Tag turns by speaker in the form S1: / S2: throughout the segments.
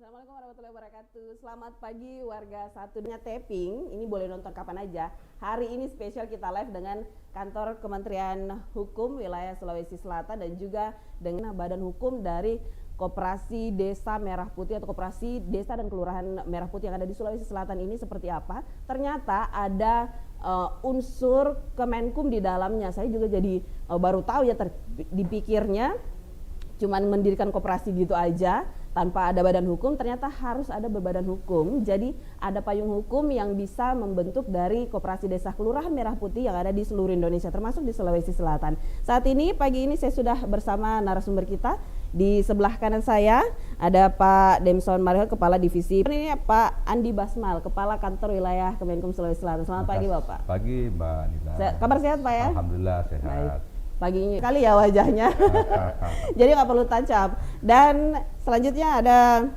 S1: Assalamualaikum warahmatullahi wabarakatuh. Selamat pagi warga satunya Tapping. Ini boleh nonton kapan aja. Hari ini spesial kita live dengan kantor Kementerian Hukum wilayah Sulawesi Selatan dan juga dengan Badan Hukum dari Koperasi Desa Merah Putih atau Koperasi Desa dan Kelurahan Merah Putih yang ada di Sulawesi Selatan ini seperti apa. Ternyata ada unsur Kemenkum di dalamnya. Saya juga jadi baru tahu ya, dipikirnya cuman mendirikan koperasi gitu aja tanpa ada badan hukum, ternyata harus ada berbadan hukum. Jadi ada payung hukum yang bisa membentuk dari Koperasi Desa Kelurahan Merah Putih yang ada di seluruh Indonesia termasuk di Sulawesi Selatan. Saat ini pagi ini saya sudah bersama narasumber kita. Di sebelah kanan saya ada Pak Demson Mariel, Kepala Divisi. Ini Pak Andi Basmal, Kepala Kantor Wilayah Kemenkum Sulawesi Selatan. Selamat pagi Bapak.
S2: Pagi Mbak Nila.
S1: Kabar sehat Pak ya?
S2: Alhamdulillah sehat.
S1: Baik. Paginya kali ya wajahnya. Jadi nggak perlu touch up. Dan selanjutnya ada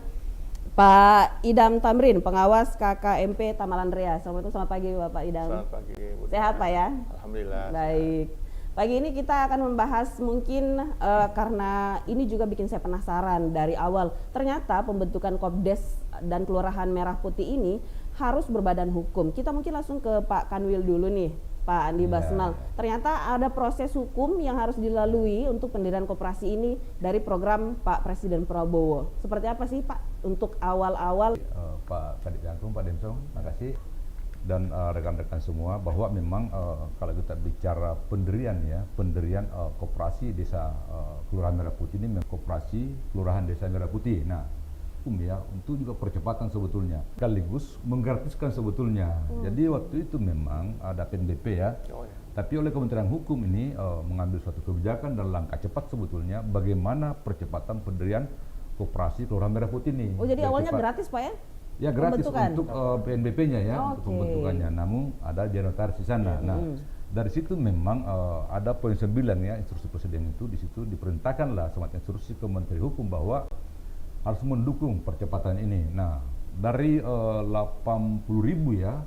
S1: Pak Idam Tamrin, pengawas KKMP Tamalan Ria. Assalamualaikum, selamat pagi Bapak Idam.
S3: Selamat pagi Bu.
S1: Sehat Pak ya?
S3: Alhamdulillah.
S1: Baik. Pagi ini kita akan membahas mungkin karena ini juga bikin saya penasaran dari awal. Ternyata pembentukan Kopdes dan Kelurahan Merah Putih ini harus berbadan hukum. Kita mungkin langsung ke Pak Kanwil dulu nih. Pak Andi Basmal, ternyata ada proses hukum yang harus dilalui untuk pendirian koperasi ini dari program Pak Presiden Prabowo. Seperti apa sih Pak untuk awal-awal?
S2: Pak Kadip Jangkung, Pak Demsong, makasih. Dan rekan-rekan semua bahwa memang kalau kita bicara pendirian koperasi desa Kelurahan Merah Putih ini koperasi Kelurahan Desa Merah Putih. Nah, untuk juga percepatan sebetulnya, sekaligus menggratiskan sebetulnya. Jadi waktu itu memang ada PNBP ya, tapi oleh Kementerian Hukum ini mengambil suatu kebijakan dan langkah cepat sebetulnya bagaimana percepatan pendirian koperasi Kelurahan Merah Putih ini.
S1: Oh jadi awalnya gratis Pak ya?
S2: Ya gratis untuk PNBP-nya ya, untuk pembentukannya. Namun ada notaris di sana. Nah, dari situ memang ada poin 9 ya, instruksi presiden itu di situ diperintahkanlah semacam instruksi ke Menteri Hukum bahwa harus mendukung percepatan ini. Nah, dari 80.000 ya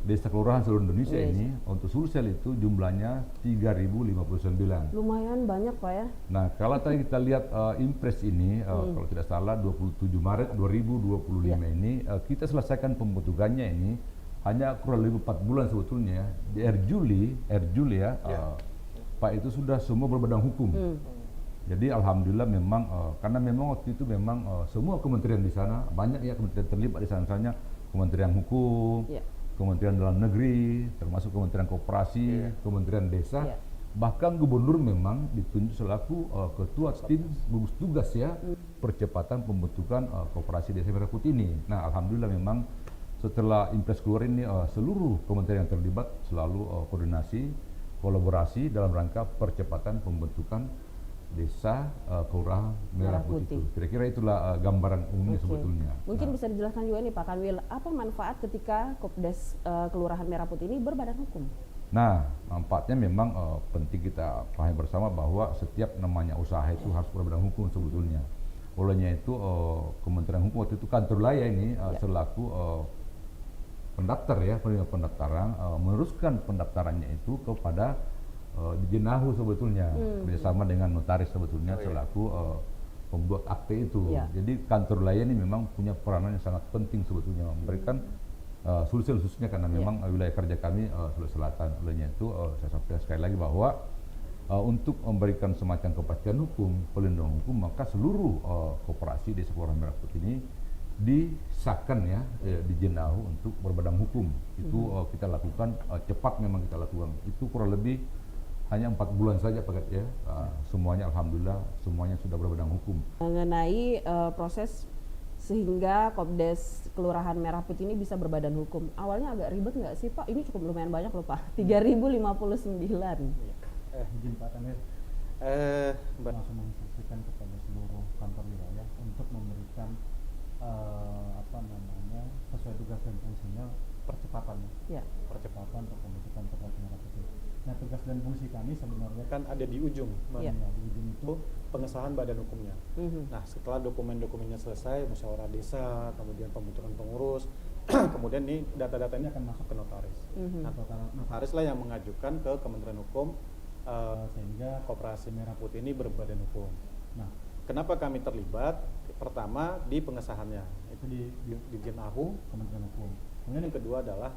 S2: desa kelurahan seluruh Indonesia ini untuk Sulsel itu jumlahnya 3.059.
S1: Lumayan banyak Pak ya.
S2: Nah, kalau tadi kita lihat impres ini kalau tidak salah 27 Maret 2025 ini kita selesaikan pembentukannya ini hanya kurang lebih 4 bulan sebetulnya. Di Juli ya, Pak itu sudah semua berbadan hukum. Jadi alhamdulillah memang karena memang waktu itu memang semua kementerian di sana banyak ya kementerian terlibat di sana, misalnya Kementerian Hukum, Kementerian Dalam Negeri, termasuk Kementerian Koperasi, Kementerian Desa, bahkan gubernur memang ditunjuk selaku ketua tim gugus tugas ya percepatan pembentukan koperasi Desa Merah Putih ini. Nah alhamdulillah memang setelah impres keluar ini seluruh kementerian yang terlibat selalu koordinasi, kolaborasi dalam rangka percepatan pembentukan Desa Kelurahan Merah Putih. Kira-kira itulah gambaran umumnya sebetulnya.
S1: Mungkin bisa dijelaskan juga nih Pak Kanwil, apa manfaat ketika Kopdes Kelurahan Merah Putih ini berbadan hukum?
S2: Nah, manfaatnya memang penting kita pahami bersama bahwa setiap namanya usaha itu harus berbadan hukum sebetulnya. Olehnya itu Kementerian Hukum waktu itu kantor wilayah ini selaku pendaftar ya, penerima pendaftaran meneruskan pendaftarannya itu kepada di Jenahu sebetulnya bersama dengan notaris sebetulnya selaku pembuat akte itu. Jadi kantor wilayah ini memang punya peranan yang sangat penting sebetulnya memberikan Sulsel khususnya karena memang wilayah kerja kami Sulawesi Selatan. Olehnya itu saya sampaikan sekali lagi bahwa untuk memberikan semacam kepastian hukum, pelindungan hukum, maka seluruh koperasi Desa Kelurahan Merah Putih ini disahkan ya di Jenahu untuk berbadan hukum. Itu kita lakukan cepat, memang kita lakukan. Itu kurang lebih hanya 4 bulan saja Pak ya, semuanya alhamdulillah semuanya sudah berbadan hukum.
S1: Mengenai proses sehingga Kopdes Kelurahan Merah Putih ini bisa berbadan hukum, awalnya agak ribet nggak sih Pak? Ini cukup lumayan banyak loh Pak, 3.059.
S4: Izin Pak Tanir, langsung menginstruksikan kepada seluruh kantor wilayah untuk memberikan sesuai tugas dan fungsinya percepatan untuk pembentukan Koperasi Merah Putih. Nah, tugas dan fungsi kami sebenarnya kan ada di ujung, di ujung itu pengesahan badan hukumnya. Nah, setelah dokumen-dokumennya selesai, musyawarah desa, kemudian pembentukan pengurus, kemudian nih data-data ini akan masuk ke notaris. Nah, notaris lah yang mengajukan ke Kementerian Hukum sehingga Koperasi Merah Putih ini berbadan hukum. Nah, Kenapa kami terlibat? Pertama di pengesahannya, itu di Dirjen AHU, Kementerian Hukum. Kemudian yang kedua adalah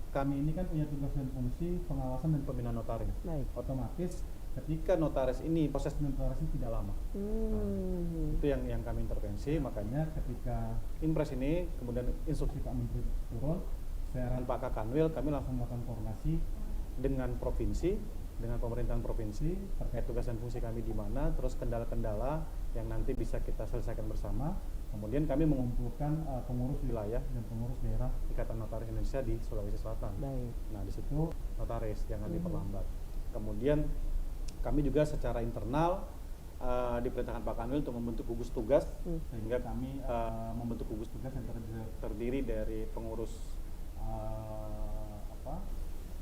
S4: kami ini kan punya tugas dan fungsi pengawasan dan pembinaan notaris.
S1: Baik.
S4: Otomatis ketika notaris ini, proses notaris ini tidak lama. Itu yang kami intervensi, makanya ketika Inpres ini, kemudian instruksi Pak Menteri turun, saya dan Pak Kakanwil, kami langsung melakukan koordinasi dengan provinsi, dengan pemerintahan provinsi, terkait tugas dan fungsi kami di mana, terus kendala-kendala yang nanti bisa kita selesaikan bersama. Kemudian kami mengumpulkan pengurus wilayah dan pengurus daerah Ikatan Notaris Indonesia di Sulawesi Selatan.
S1: Baik.
S4: Nah, di situ notaris, jangan diperlambat. Kemudian kami juga secara internal diperintahkan Pak Kanwil untuk membentuk gugus tugas, sehingga kami membentuk gugus tugas yang terdiri dari pengurus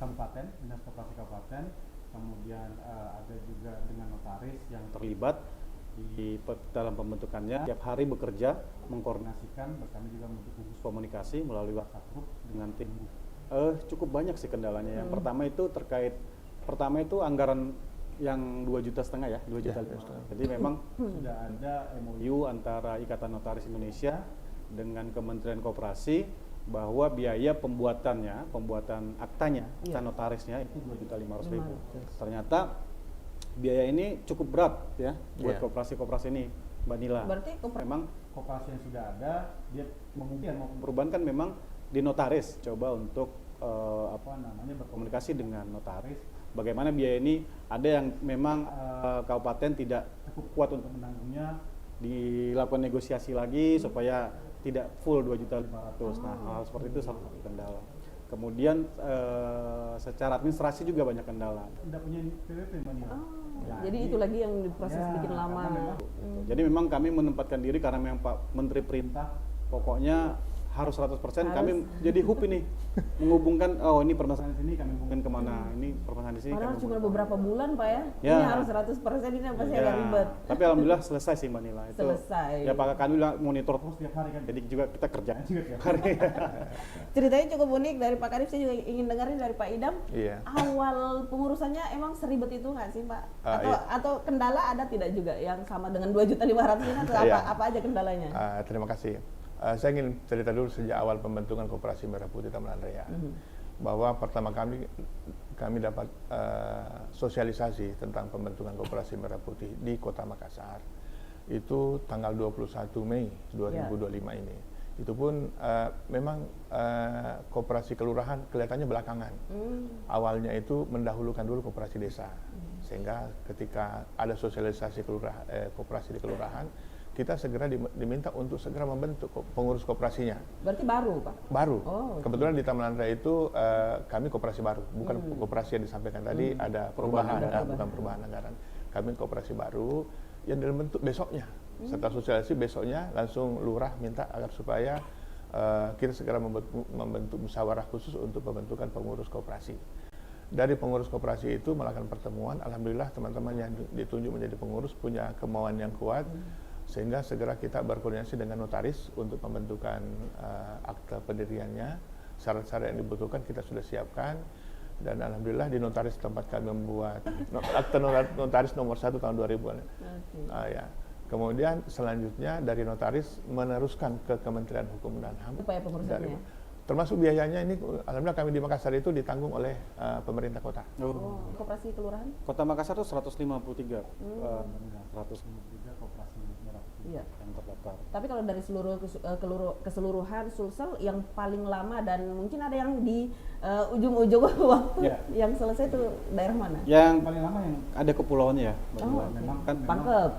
S4: kabupaten, dinas koperasi kabupaten, kemudian ada juga dengan notaris yang terlibat dalam pembentukannya. Tiap hari bekerja mengkoordinasikan, kami juga membentuk gugus komunikasi melalui WhatsApp group dengan tim. Cukup banyak sih kendalanya. Yang pertama itu anggaran yang 2,5 juta ya, 2 juta. Jadi memang sudah ada MOU antara Ikatan Notaris Indonesia dengan Kementerian Koperasi bahwa biaya pembuatan aktanya, akta notarisnya itu 2.500.000. Ternyata biaya ini cukup berat ya buat koperasi-koperasi ini, Mbak Nila.
S1: Berarti
S4: memang koperasi yang sudah ada, dia mungkin mau perubahan kan memang di notaris coba untuk berkomunikasi dengan notaris. Bagaimana biaya ini ada yang memang kabupaten tidak cukup kuat untuk menanggungnya, dilakukan negosiasi lagi supaya tidak full 2.500.000. Nah, hal seperti itu salah satu kendala. Kemudian secara administrasi juga banyak kendala. Tidak punya PWP, Mbak Nila.
S1: Jadi itu lagi yang diproses bikin lama.
S4: Jadi memang kami menempatkan diri karena memang Pak Menteri perintah, pokoknya harus 100%. Kami jadi hub ini menghubungkan, ini permasalahan sini kami hubungkan kemana, ini permasalahan di sini.
S1: Padahal cuma beberapa bulan Pak ya. Ini harus 100%, ini apa sih agak ribet.
S4: Tapi alhamdulillah selesai sih Mbak Nila. Itu
S1: selesai.
S4: Ya Pak Kanwil monitor terus tiap hari kan. Jadi juga kita kerjaan juga tiap hari.
S1: Ceritanya cukup unik dari Pak Kadif, saya juga ingin dengerin dari Pak Idam.
S3: Iya.
S1: Awal pengurusannya emang seribet itu nggak sih Pak? Atau kendala ada tidak juga yang sama dengan 2.500.000 ini atau apa aja kendalanya?
S3: Terima kasih. Saya ingin cerita dulu sejak awal pembentukan Koperasi Merah Putih Taman Raya, bahwa pertama kami dapat sosialisasi tentang pembentukan Koperasi Merah Putih di Kota Makassar itu tanggal 21 Mei 2025 ini. Itu pun memang koperasi kelurahan kelihatannya belakangan. Awalnya itu mendahulukan dulu koperasi desa, sehingga ketika ada sosialisasi koperasi di kelurahan, kita segera diminta untuk segera membentuk pengurus koperasinya.
S1: Berarti baru, Pak?
S3: Baru. Kebetulan di Taman Raya itu kami koperasi baru, bukan koperasi yang disampaikan tadi ada perubahan, bukan perubahan anggaran. Kami koperasi baru yang dalam bentuk besoknya. Setelah sosialisasi besoknya langsung lurah minta agar supaya kita segera membentuk musyawarah khusus untuk pembentukan pengurus koperasi. Dari pengurus koperasi itu melakukan pertemuan, alhamdulillah teman-teman yang ditunjuk menjadi pengurus punya kemauan yang kuat. Sehingga segera kita berkoordinasi dengan notaris untuk pembentukan akta pendiriannya. Syarat-syarat yang dibutuhkan kita sudah siapkan, dan alhamdulillah di notaris tempat kami membuat akta notaris nomor 1 tahun 2000. Ya. Kemudian selanjutnya dari notaris meneruskan ke Kementerian Hukum dan HAM.
S1: Upaya pengurusannya?
S3: Termasuk biayanya ini, alhamdulillah kami di Makassar itu ditanggung oleh pemerintah kota.
S1: Koperasi kelurahan?
S4: Kota Makassar itu 153. 153 koperasi merah putih yang terdaftar.
S1: Tapi kalau dari keseluruhan Sulsel yang paling lama dan mungkin ada yang di ujung-ujung waktu yang selesai itu daerah mana?
S4: Yang paling lama yang ada kepulauannya ya.
S1: Memang kan Pangkep.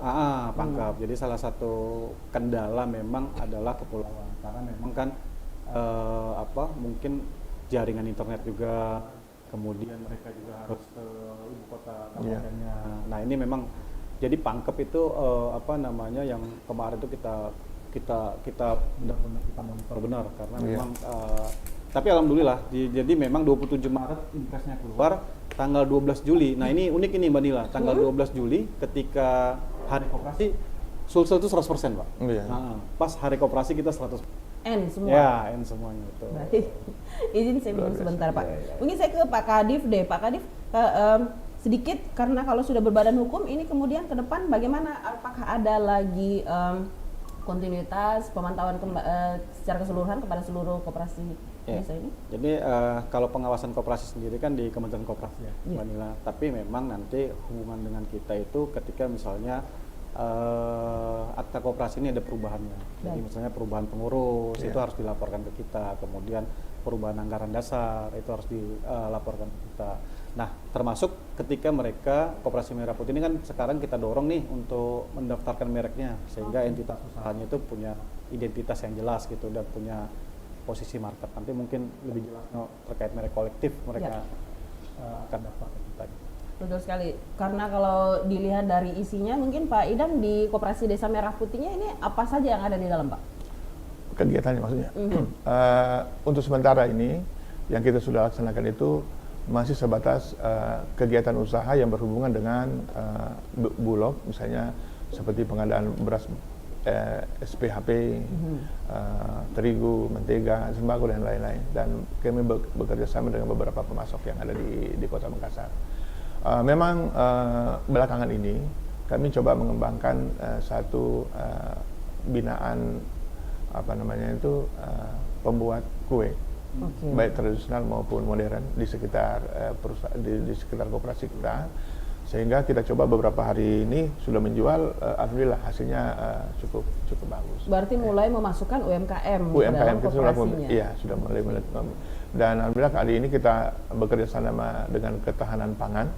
S4: Pangkep. Jadi salah satu kendala memang adalah kepulauan, karena memang kan mungkin jaringan internet juga, kemudian mereka juga harus ke ibu kota kabupatennya. Nah ini memang jadi Pangkep itu yang kemarin itu kita monitor benar karena memang tapi alhamdulillah jadi memang 27 Maret impresnya keluar tanggal 12 Juli. Nah ini unik ini Mbak Nila, tanggal 12 Juli ketika hari koperasi Sulsel itu 100% Pak. Pas hari koperasi kita 100%.
S1: N semua?
S4: Ya, N semuanya itu.
S1: Baik. Izin saya minum sebentar Pak. Mungkin saya ke Pak Kadif deh. Pak Kadif, sedikit, karena kalau sudah berbadan hukum ini kemudian ke depan bagaimana, apakah ada lagi kontinuitas pemantauan secara keseluruhan kepada seluruh koperasi desa ini?
S4: Jadi kalau pengawasan koperasi sendiri kan di Kementerian Koperasi ya, Mbak Nila. Tapi memang nanti hubungan dengan kita itu ketika misalnya akta koperasi ini ada perubahannya. Jadi misalnya perubahan pengurus itu harus dilaporkan ke kita, kemudian perubahan anggaran dasar itu harus dilaporkan ke kita. Nah, termasuk ketika mereka Koperasi Merah Putih ini kan sekarang kita dorong nih untuk mendaftarkan mereknya, sehingga entitas usahanya itu punya identitas yang jelas gitu dan punya posisi market. Nanti mungkin lebih jelas terkait merek kolektif mereka akan daftar ke kita.
S1: Betul sekali, karena kalau dilihat dari isinya mungkin Pak Idam di Koperasi Desa Merah Putihnya ini apa saja yang ada di dalam, Pak?
S3: Kegiatannya maksudnya. Untuk sementara ini yang kita sudah laksanakan itu masih sebatas kegiatan usaha yang berhubungan dengan bulog, misalnya seperti pengadaan beras SPHP, terigu, mentega, sembako dan lain-lain. Dan kami bekerja sama dengan beberapa pemasok yang ada di Kota Makassar. Memang belakangan ini kami coba mengembangkan satu binaan pembuat kue, baik tradisional maupun modern di sekitar di sekitar koperasi kita, sehingga kita coba beberapa hari ini sudah menjual, alhamdulillah hasilnya cukup bagus.
S1: Berarti mulai memasukkan UMKM dalam koperasinya.
S3: Iya, sudah mulai. Dan alhamdulillah kali ini kita bekerja sama dengan Ketahanan Pangan,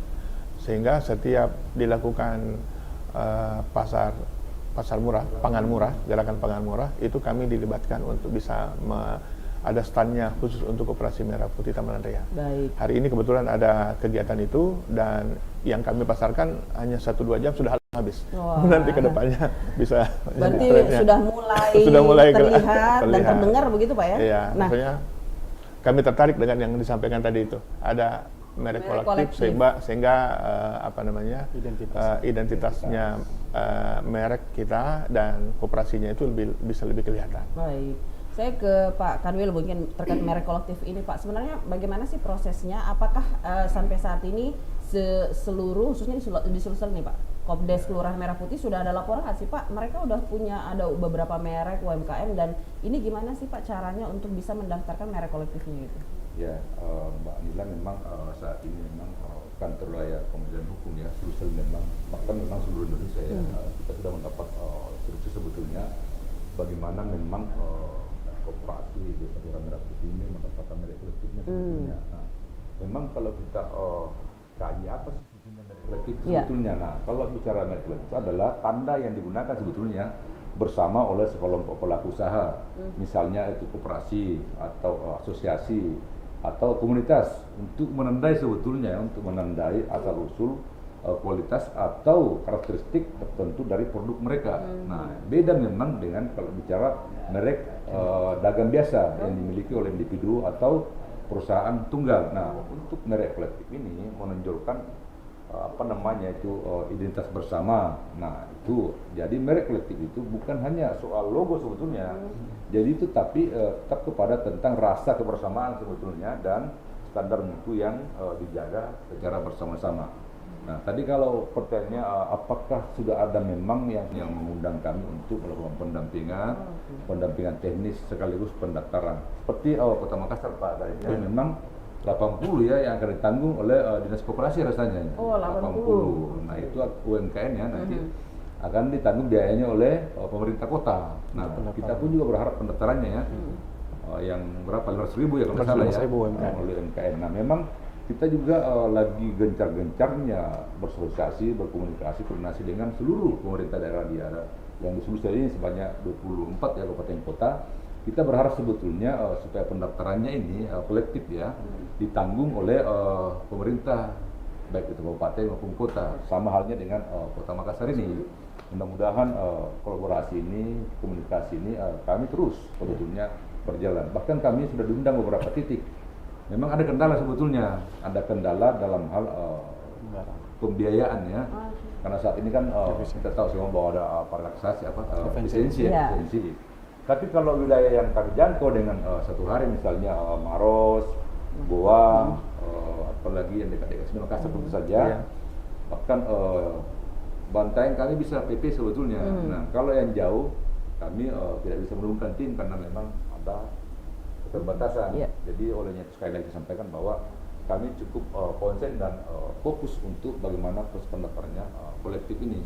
S3: sehingga setiap dilakukan pasar murah, pangan murah, gerakan pangan murah, itu kami dilibatkan untuk bisa ada standnya khusus untuk Koperasi Merah Putih Taman Raya.
S1: Baik.
S3: Hari ini kebetulan ada kegiatan itu, dan yang kami pasarkan hanya 1-2 jam sudah habis. Nanti ke depannya bisa.
S1: Berarti sudah mulai terlihat dan terdengar begitu, Pak ya?
S3: Iya, maksudnya kami tertarik dengan yang disampaikan tadi itu. Ada merek kolektif sehingga identitasnya merek kita dan koperasinya itu bisa lebih kelihatan.
S1: Baik. Saya ke Pak Kanwil mungkin terkait merek kolektif ini, Pak. Sebenarnya bagaimana sih prosesnya? Apakah sampai saat ini seluruh, khususnya di Sulsel nih Pak, Kopdes Kelurahan Merah Putih sudah ada laporan nggak sih Pak? Mereka udah ada beberapa merek UMKM, dan ini gimana sih Pak caranya untuk bisa mendaftarkan merek kolektifnya itu?
S2: Ya, Mbak Nila, memang saat ini memang kantor wilayah Kementerian Hukum ya, Sulsel bahkan memang seluruh Indonesia ya, kita sudah mendapat instruksi sebetulnya bagaimana memang koperasi di Kelurahan Merah Putih ini mendapatkan merek kolektifnya sebetulnya. Nah, memang kalau kita kaji apa sih sebetulnya merek kolektif sebetulnya? Nah, kalau bicara merek kolektif adalah tanda yang digunakan sebetulnya bersama oleh sekelompok pelaku usaha, misalnya itu koperasi atau asosiasi atau komunitas, untuk menandai sebetulnya, untuk menandai asal usul kualitas atau karakteristik tertentu dari produk mereka. Nah, beda memang dengan kalau bicara merek dagang biasa yang dimiliki oleh individu atau perusahaan tunggal. Nah, untuk merek kolektif ini menonjolkan identitas bersama. Nah, itu jadi merek kolektif itu bukan hanya soal logo sebetulnya. Jadi itu tapi tetap kepada tentang rasa kebersamaan sebetulnya dan standar mutu yang dijaga secara bersama-sama. Nah, tadi kalau pertanyaannya apakah sudah ada memang yang mengundang kami untuk melakukan pendampingan teknis sekaligus pendaftaran. Seperti Kota Makassar Pak, tadi memang 80 ya yang akan ditanggung oleh Dinas Koperasi rasanya. 80. Nah, itu UMKM ya nanti akan ditanggung biayanya oleh pemerintah kota. Nah, kita pun juga berharap pendaftarannya ya. Yang berapa? 500.000 ya kalau salah ya. Oleh UMKM. Nah, memang kita juga lagi gencar-gencarnya bersosialisasi, berkomunikasi, koordinasi dengan seluruh pemerintah daerah di ada yang di Sulsel ini sebanyak 24 ya kabupaten kota. Kita berharap sebetulnya supaya pendaftarannya ini kolektif ya ditanggung oleh pemerintah baik itu kabupaten maupun kota. Sama halnya dengan Kota Makassar ini. Mudah-mudahan kolaborasi ini, komunikasi ini kami terus sebetulnya berjalan. Bahkan kami sudah diundang beberapa titik. Memang ada kendala sebetulnya, ada kendala dalam hal pembiayaan ya. Karena saat ini kan kita tahu semua bahwa ada relaksasi efisiensi. Tapi kalau wilayah yang kami jangkau dengan satu hari misalnya Maros, Goa, apalagi yang dekat-dekat sini Makassar tentu saja. Bahkan Bantaeng kami bisa PP sebetulnya. Nah kalau yang jauh kami tidak bisa menurunkan tim karena memang ada keterbatasan. Jadi olehnya sekali lagi sampaikan bahwa kami cukup konsen dan fokus untuk bagaimana proses pendaftarannya kolektif ini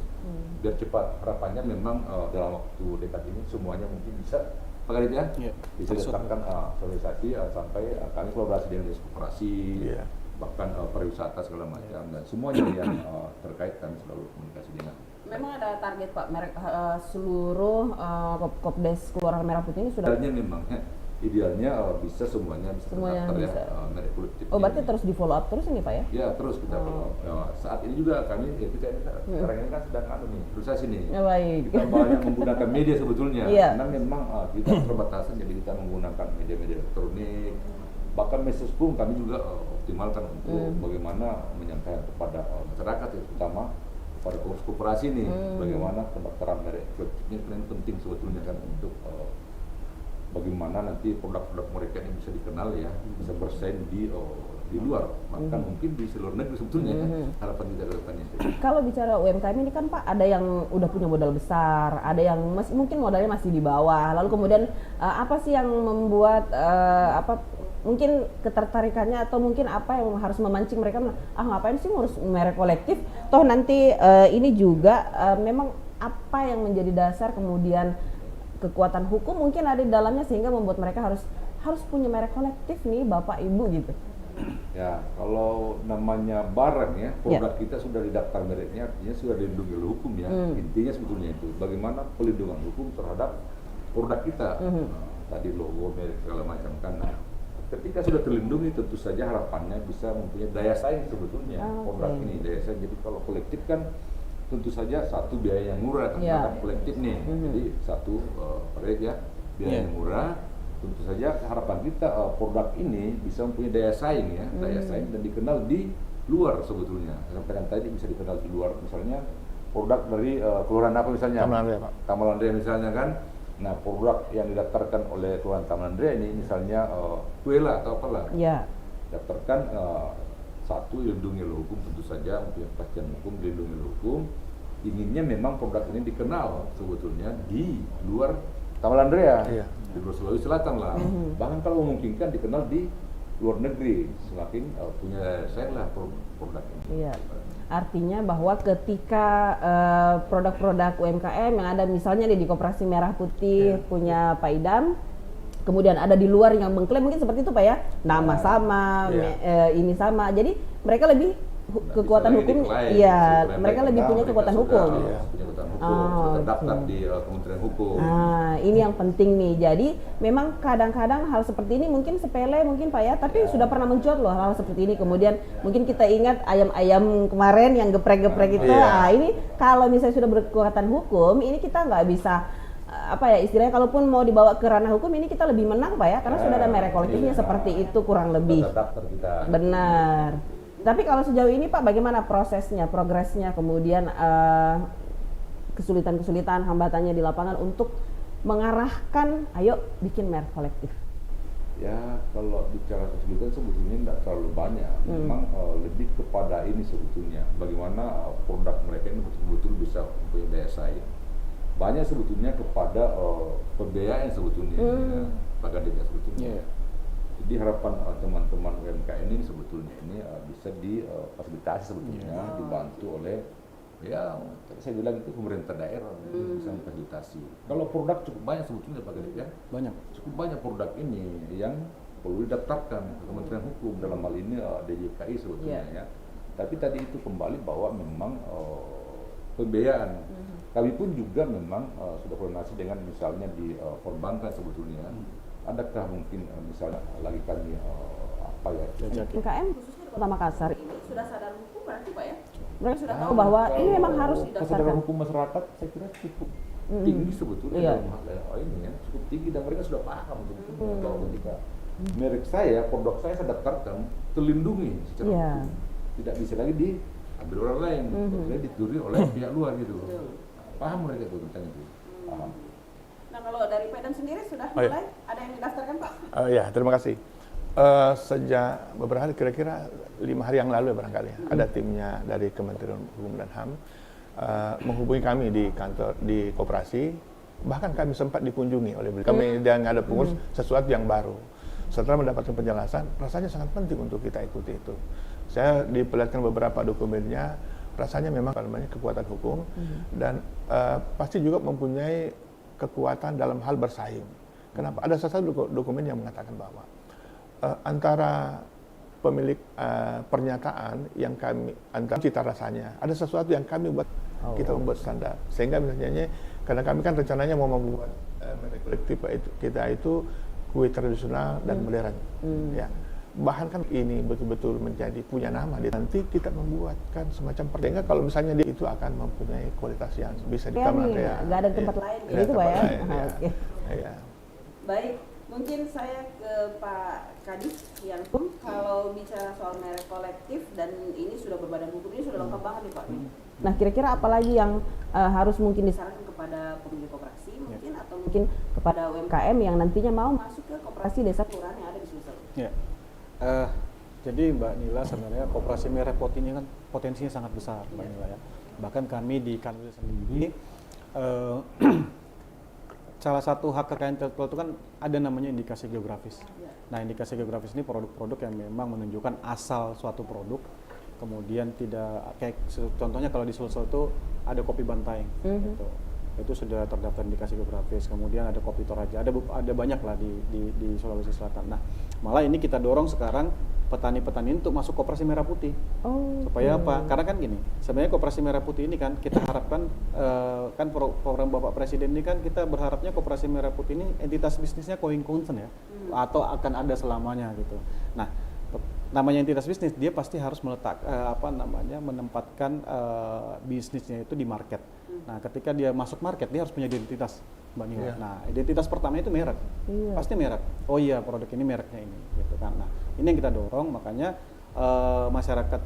S2: biar cepat. Harapannya memang dalam waktu dekat ini semuanya mungkin bisa bisa diterapkan sosialisasi sampai kami kolaborasi dengan dinas koperasi, bahkan pariwisata segala macam dan semuanya yang terkait kami selalu komunikasi dengan.
S1: Memang ada target Pak, seluruh Kopdes Kelurahan Merah Putih ini sudah.
S2: Memang idealnya bisa semuanya terdaftar
S1: bisa.
S2: Merek kolektif.
S1: Berarti terus di follow up terus ini Pak ya?
S2: Ya terus kita follow up. Saat ini juga kami kita sekarang ini kan sedang berusaha sini.
S1: Baik.
S2: Kita banyak menggunakan media sebetulnya. Karena memang kita keterbatasan jadi kita menggunakan media-media elektronik. Bahkan medsos pun kami juga optimalkan untuk bagaimana menyampaikan kepada masyarakat terutama pada koperasi nih bagaimana pendaftaran merek kolektif ini penting sebetulnya kan untuk bagaimana nanti produk-produk mereka ini bisa dikenal ya, bisa bersaing di luar, bahkan mungkin di seluruh negeri sebetulnya harapan kita ke depannya.
S1: Kalau bicara UMKM ini kan Pak, ada yang udah punya modal besar, ada yang mungkin modalnya masih di bawah. Lalu kemudian apa sih yang membuat mungkin ketertarikannya atau mungkin apa yang harus memancing mereka? Ngapain sih ngurus merek kolektif? Toh nanti ini juga memang apa yang menjadi dasar kemudian kekuatan hukum mungkin ada di dalamnya sehingga membuat mereka harus punya merek kolektif nih Bapak Ibu gitu.
S2: Ya, kalau namanya barang ya, produk kita sudah didaftar mereknya artinya sudah dilindungi oleh hukum ya. Intinya sebetulnya itu bagaimana pelindungan hukum terhadap produk kita. Tadi logo, merek segala macam kan. Nah, ketika sudah terlindungi tentu saja harapannya bisa mempunyai daya saing sebetulnya produk ini daya saing. Jadi kalau kolektif kan tentu saja satu biaya yang murah karena kolektif nih, jadi satu proyek ya biaya yang murah. Tentu saja harapan kita produk ini bisa mempunyai daya saing ya, daya saing dan dikenal di luar sebetulnya. Sampaikan tadi bisa dikenal di luar, misalnya produk dari kelurahan apa misalnya? Taman Andrea misalnya kan. Nah produk yang didaftarkan oleh kelurahan Taman Andrea ini misalnya Kuela atau apalah, daftarkan. Satu, dilindungi oleh hukum tentu saja, mempunyai kepastian hukum, dilindungi oleh hukum. Inginnya memang produk ini dikenal sebetulnya di luar Taman Andrea, di luar Sulawesi Selatan lah. Bahkan kalau memungkinkan dikenal di luar negeri, semakin punya saya lah produk ini.
S1: Artinya bahwa ketika produk-produk UMKM yang ada misalnya di Koperasi Merah Putih punya Pak Idam, kemudian ada di luar yang mengklaim mungkin seperti itu Pak ya, nama sama, ini sama, jadi mereka lebih kekuatan hukum, mereka lebih punya kekuatan hukum.
S2: Sudah terdaftar di Kementerian Hukum.
S1: Ini yang penting nih. Jadi memang kadang-kadang hal seperti ini mungkin sepele mungkin Pak ya, tapi sudah pernah muncul loh hal seperti ini. Kemudian mungkin kita ingat ayam-ayam kemarin yang geprek-geprek itu. Ini kalau misalnya sudah berkekuatan hukum, ini kita nggak bisa istilahnya kalaupun mau dibawa ke ranah hukum ini kita lebih menang Pak ya, karena sudah ada merek kolektifnya seperti itu kurang lebih. Benar. Tapi kalau sejauh ini Pak bagaimana prosesnya, progresnya, kemudian kesulitan-kesulitan, hambatannya di lapangan untuk mengarahkan ayo bikin merek kolektif?
S2: Ya kalau bicara kesulitan sebetulnya tidak terlalu banyak, memang lebih kepada ini sebetulnya bagaimana produk mereka ini betul-betul bisa mempunyai daya saing. Banyak sebetulnya kepada pembiayaan sebetulnya, Pak Kadek sebetulnya. Jadi harapan teman-teman UMKM ini sebetulnya ini bisa difasilitasi sebetulnya, dibantu oleh saya bilang itu pemerintah daerah bisa memfasilitasi. Kalau produk cukup banyak sebetulnya Pak Kadek ya, cukup banyak produk ini yang perlu didaftarkan ke Kementerian Hukum dalam hal ini DJKI sebetulnya ya. Tapi tadi itu kembali bahwa memang pembiayaan. Kami pun juga memang sudah koordinasi dengan misalnya di perbankan sebetulnya. Adakah mungkin misalnya lagi kami
S1: UMKM khususnya di Kota Makassar ini sudah sadar hukum berarti Pak ya? Mereka sudah tahu bahwa ini memang harus didaftarkan.
S2: Kesadaran hukum masyarakat saya kira cukup tinggi sebetulnya dalam hal ini ya, cukup tinggi dan mereka sudah paham sebetulnya bahwa ketika merek saya, produk saya daftarkan terlindungi secara hukum, tidak bisa lagi diambil orang lain, kemudian dicuri oleh pihak luar gitu. Paham mereka itu tentang itu. Paham.
S1: Nah kalau dari Padam sendiri sudah mulai ada yang didaftarkan Pak?
S3: Ya terima kasih. Sejak beberapa hari kira-kira 5 hari yang lalu ya barangkali ada timnya dari Kementerian Hukum dan HAM menghubungi kami di kantor di koperasi, bahkan kami sempat dikunjungi oleh beliau. Kami dan ada pengurus sesuatu yang baru. Setelah mendapatkan penjelasan, rasanya sangat penting untuk kita ikuti itu. Saya diperlihatkan beberapa dokumennya, rasanya memang namanya kekuatan hukum dan pasti juga mempunyai kekuatan dalam hal bersaing. Kenapa? Ada salah satu dokumen yang mengatakan bahwa antara pemilik pernyataan yang kami antara cita rasanya ada sesuatu yang kami buat, kita membuat standar, sehingga misalnya karena kami kan rencananya mau membuat merek kolektif kita itu kue tradisional dan modern, ya. Bahan kan ini betul-betul menjadi punya nama. Nanti kita membuatkan semacam sehingga kalau misalnya dia itu akan mempunyai kualitas yang bisa di Taman Rea.
S1: Nggak ada tempat lain gitu Pak ya? Oke. Baik, mungkin saya ke Pak Kadis yang kalau bicara soal merek kolektif dan ini sudah berbadan hukum, ini sudah lengkap banget nih Pak. Nah kira-kira apa lagi yang harus mungkin disarankan kepada pemilik koperasi mungkin atau mungkin kepada UMKM yang nantinya mau masuk ke koperasi desa kelurahan yang ada di Sulsel?
S4: Ya. Jadi Mbak Nila, sebenarnya koperasi merek pot ini kan potensinya sangat besar Mbak Nila ya. Bahkan kami di Kanwil sendiri salah satu hak kekayaan intelektual itu kan ada namanya indikasi geografis. Nah, indikasi geografis ini produk-produk yang memang menunjukkan asal suatu produk. Kemudian tidak kayak contohnya kalau di Sulsel itu ada kopi Bantaeng gitu. Itu sudah terdaftar indikasi geografis. Kemudian ada kopi Toraja, ada banyak lah di Sulawesi Selatan. Nah, malah ini kita dorong sekarang petani-petani untuk masuk koperasi merah putih. Supaya apa? Karena kan gini, sebenarnya koperasi merah putih ini kan kita harapkan kan program Bapak Presiden ini kan kita berharapnya koperasi merah putih ini entitas bisnisnya going concern ya, atau akan ada selamanya gitu. Nah, namanya entitas bisnis, dia pasti harus menempatkan bisnisnya itu di market. Nah, ketika dia masuk market, dia harus punya identitas, Mbak Nila. Nah, identitas pertama itu merek, pasti merek. Oh iya, produk ini mereknya ini, gitu kan. Nah, ini yang kita dorong, makanya masyarakat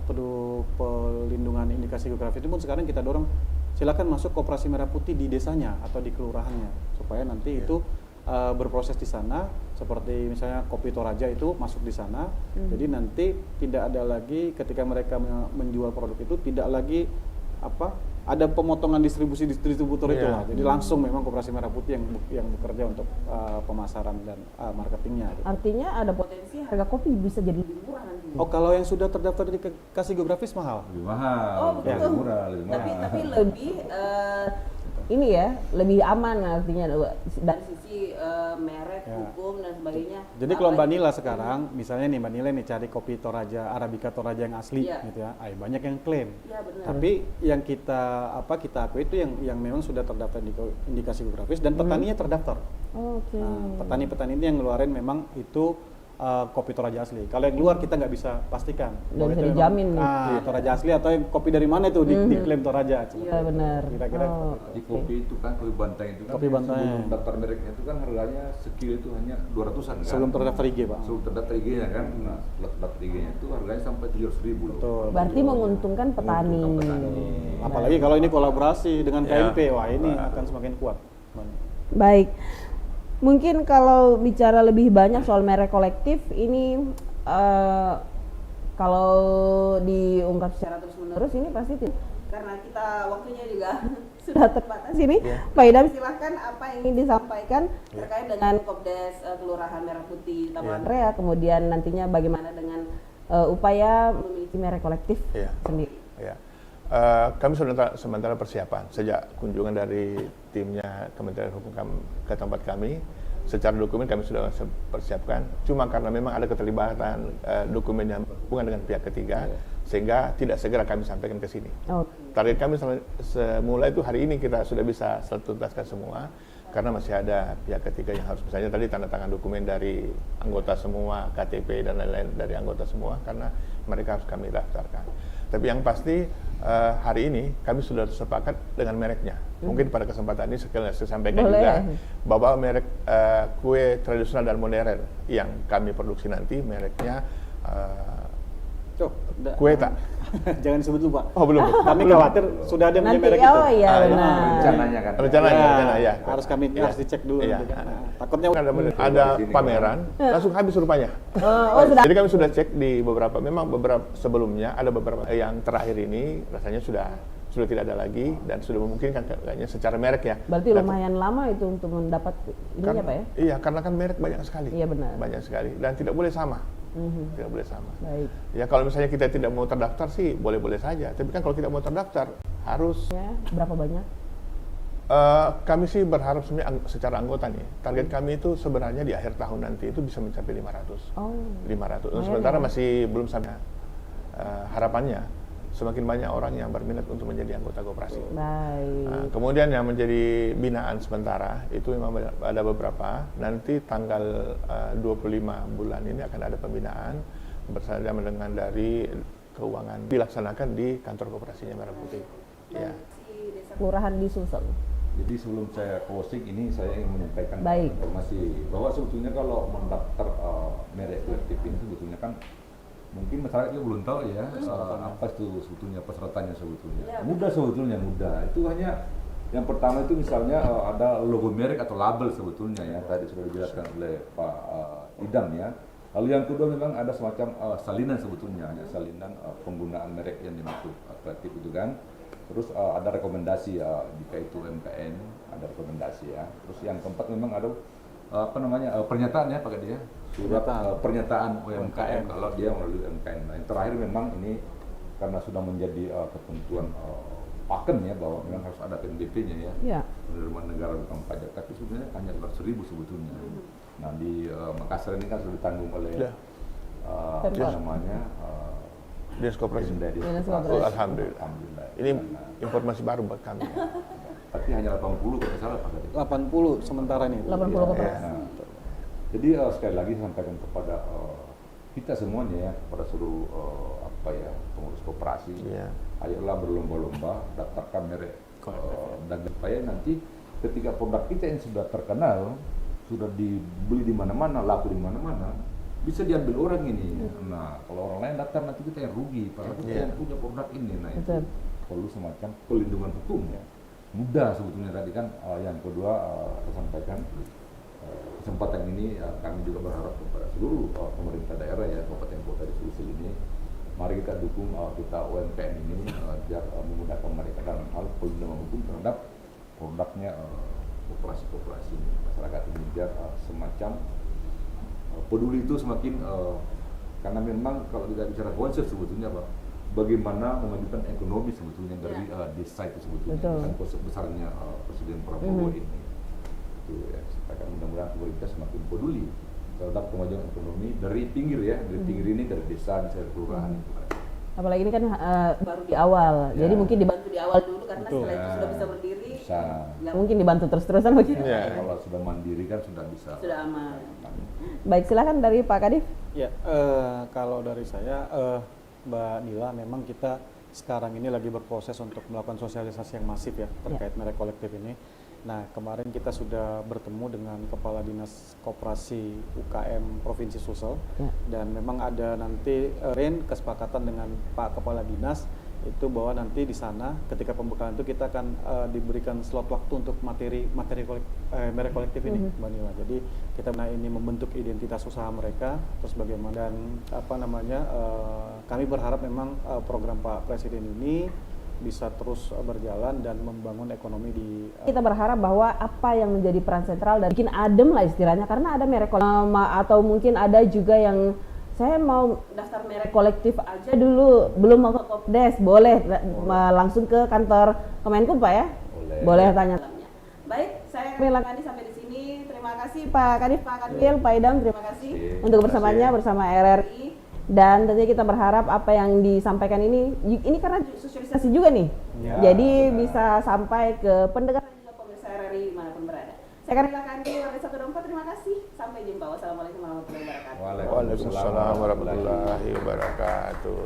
S4: pelindungan indikasi geografis itu pun sekarang kita dorong, silakan masuk koperasi merah putih di desanya atau di kelurahannya, supaya nanti itu berproses di sana, seperti misalnya kopi Toraja itu masuk di sana. Jadi nanti tidak ada lagi ketika mereka menjual produk itu tidak lagi ada pemotongan distributor itu lah. Jadi langsung memang koperasi merah putih yang bekerja untuk pemasaran dan marketingnya. Gitu.
S1: Artinya ada potensi harga kopi bisa jadi lebih murah nanti.
S4: Oh, kalau yang sudah terdaftar di indikasi geografis mahal.
S2: Lebih mahal.
S1: Oh, betul.
S2: Lebih murah.
S1: Tapi lebih ini ya, lebih aman artinya dari sisi merek, hukum dan sebagainya.
S4: Jadi kalau Mbak Nila sekarang, misalnya nih Mbak Nila nih cari kopi Toraja, Arabica Toraja yang asli gitu ya, banyak yang klaim. Tapi yang kita akui itu yang memang sudah terdaftar di indikasi geografis dan petaninya terdaftar. Nah, petani-petani ini yang ngeluarin memang itu kopi Toraja asli. Kalau yang luar kita nggak bisa pastikan.
S1: Nggak bisa dijamin.
S4: Toraja asli atau yang kopi dari mana itu diklaim Toraja.
S1: Iya benar.
S4: Kira-kira
S2: di kopi itu kan kopi Bantaeng itu kan
S4: kopi Bantaeng.
S2: sebelum daftar mereknya itu kan harganya sekilo itu hanya 200-an kan.
S4: Sebelum terdaftar IG Pak.
S2: Sebelum terdaftar IG-nya kan. Nah, setelah terdaftar IG-nya itu harganya sampai 700.000 loh.
S4: Betul.
S1: Berarti menguntungkan petani.
S4: Apalagi kalau ini kolaborasi dengan KMP, wah ini akan semakin kuat.
S1: Baik. Mungkin kalau bicara lebih banyak soal merek kolektif ini kalau diungkap secara terus-menerus ini pasti karena kita waktunya juga sudah terbatas ini. Pak Idam silahkan apa yang ingin disampaikan terkait dengan Kopdes Kelurahan Merah Putih Taman Rea, kemudian nantinya bagaimana dengan upaya memiliki merek kolektif sendiri.
S3: Kami sudah sementara persiapan sejak kunjungan dari timnya Kementerian Hukum ke tempat kami. Secara dokumen kami sudah persiapkan. Cuma karena memang ada keterlibatan dokumen yang berhubungan dengan pihak ketiga, sehingga tidak segera kami sampaikan ke sini. Target kami semula itu hari ini kita sudah bisa tuntaskan semua, karena masih ada pihak ketiga yang harus, misalnya tadi tanda tangan dokumen dari anggota semua, KTP dan lain-lain dari anggota semua, karena mereka harus kami daftarkan. Tapi yang pasti hari ini kami sudah sepakat dengan mereknya. Mungkin pada kesempatan ini sekali saya sampaikan juga bahwa merek kue tradisional dan modern yang kami produksi nanti mereknya kue tak.
S4: Jangan disebut dulu, Pak.
S3: Oh, belum.
S4: Kami khawatir sudah ada
S1: Nanti,
S4: merek itu.
S1: oh iya benar.
S2: Rencananya kan.
S3: Rencana ya.
S4: Harus harus dicek dulu.
S3: Iya.
S4: nanti kan. Nah, takutnya
S3: Ada pameran, langsung habis rupanya.
S1: Oh, sudah.
S3: Jadi kami sudah cek di beberapa sebelumnya ada beberapa yang terakhir ini rasanya sudah tidak ada lagi dan sudah memungkinkan kayaknya secara merek ya.
S1: Berarti lumayan lama itu untuk mendapat ini
S3: Karena,
S1: Pak ya?
S3: Iya, karena kan merek banyak sekali.
S1: Iya benar.
S3: Banyak sekali dan tidak boleh sama. Tidak boleh sama.
S1: Baik.
S3: Ya kalau misalnya kita tidak mau terdaftar sih boleh-boleh saja. Tapi kan kalau tidak mau terdaftar harus.
S1: Ya, berapa banyak?
S3: Kami sih berharap sebenarnya secara anggota nih. Target kami itu sebenarnya di akhir tahun nanti itu bisa mencapai 500.
S1: Oh.
S3: 500. Sementara masih belum sampai harapannya. Semakin banyak orang yang berminat untuk menjadi anggota koperasi.
S1: Baik.
S3: Nah, kemudian yang menjadi binaan sementara itu memang ada beberapa. Nanti tanggal 25 bulan ini akan ada pembinaan bersama dengan dari keuangan dilaksanakan di kantor koperasinya Merah Putih. Ya.
S1: Kelurahan di Sulsel.
S2: Jadi sebelum saya closing ini saya ingin menyampaikan
S1: Baik.
S2: informasi bahwa sebetulnya kalau mendaftar merek kolektif ini sebetulnya kan mungkin masyarakat juga belum tahu ya apa itu sebetulnya persyaratannya sebetulnya. Mudah sebetulnya mudah. Itu hanya yang pertama itu misalnya ada logo merek atau label sebetulnya ya tadi sudah dijelaskan oleh Pak Idam ya. Lalu yang kedua memang ada semacam salinan sebetulnya ya, salinan penggunaan merek yang dimaksud kolektif itu kan. Terus ada rekomendasi jika itu UMKM ada rekomendasi ya. Terus yang keempat memang ada pernyataan ya Pak Kadi ya. Surat pernyataan UMKM kalau dia melalui UMKM. Nah, yang terakhir memang ini karena sudah menjadi ketentuan pakem ya bahwa memang harus ada PNBP-nya ya.
S1: Ya.
S2: Penerimaan negara bukan pajak, tapi sebenarnya hanya 200.000 sebetulnya. Nah di Makassar ini kan sudah ditanggung oleh apa namanya
S3: Dinas Koperasi.
S1: Dinas Koperasi.
S3: Alhamdulillah. Ini informasi baru buat kami.
S2: Tapi hanya 80 kalau salah Pak Kadi.
S4: 80 sementara ini.
S1: 80 koperasi.
S2: Nah, jadi sekali lagi sampaikan kepada kita semuanya ya, kepada seluruh pengurus koperasi, ayolah berlomba-lomba daftarkan merek dan supaya nanti ketika produk kita yang sudah terkenal, sudah dibeli di mana-mana, laku di mana-mana, bisa diambil orang ini. Nah, kalau orang lain daftar nanti kita yang rugi, padahal kita yang punya produk ini. Nah, itu perlu semacam pelindungan hukum ya. Mudah sebetulnya tadi kan. Yang kedua saya sampaikan kesempatan ini kami juga berharap kepada seluruh pemerintah daerah ya kabupaten kota di Sulsel ini, mari kita dukung kita UMKM ini biar memudahkan mereka dalam hal pelindungan hukum terhadap produknya koperasi-koperasi masyarakat ini biar semacam peduli itu semakin karena memang kalau kita bicara konsep sebetulnya Pak, bagaimana memajukan ekonomi sebetulnya dari desa itu sebetulnya kan konsep besarnya Presiden Prabowo ini. Itu ya, supaya mudah-mudahan pemerintah semakin peduli terhadap kemajuan ekonomi dari pinggir ya, dari pinggir ini, dari desa, dari kelurahan itu.
S1: Apalagi ini kan baru di awal, jadi mungkin dibantu di awal dulu karena setelah itu sudah bisa berdiri, nggak mungkin dibantu terus-terusan begitu.
S2: Kalau sudah mandiri kan sudah bisa.
S1: Sudah aman. Baik, silakan dari Pak Kadif.
S4: Ya, kalau dari saya, Mbak Nila, memang kita sekarang ini lagi berproses untuk melakukan sosialisasi yang masif ya terkait merek kolektif ini. Nah, kemarin kita sudah bertemu dengan Kepala Dinas Koperasi UKM Provinsi Sulsel dan memang ada nanti kesepakatan dengan Pak Kepala Dinas itu bahwa nanti di sana ketika pembekalan itu kita akan diberikan slot waktu untuk merek kolektif ini, Mbak Nila. Jadi kita ini membentuk identitas usaha mereka, terus bagaimana dan kami berharap memang program Pak Presiden ini bisa terus berjalan dan membangun ekonomi di
S1: kita berharap bahwa apa yang menjadi peran sentral dan bikin adem lah istilahnya, karena ada merek atau mungkin ada juga yang saya mau daftar merek kolektif aja dulu, belum mau ke Kopdes, boleh langsung ke kantor Kemenkum Pak ya? Boleh tanya. Baik, saya Kamila Kadif sampai di sini. Terima kasih Pak Kadif, Pak Kadil, Pak Idam, terima kasih untuk bersamanya bersama RRI. Dan tentunya kita berharap apa yang disampaikan ini karena sosialisasi juga nih, jadi bisa sampai ke pendengar dan juga pemirsa RRI manapun berada. Saya Kamila Kadil, RRI 124, terima kasih. Sampai jumpa. Wassalamualaikum warahmatullahi wabarakatuh.
S3: Waalaikumsalam warahmatullahi wabarakatuh.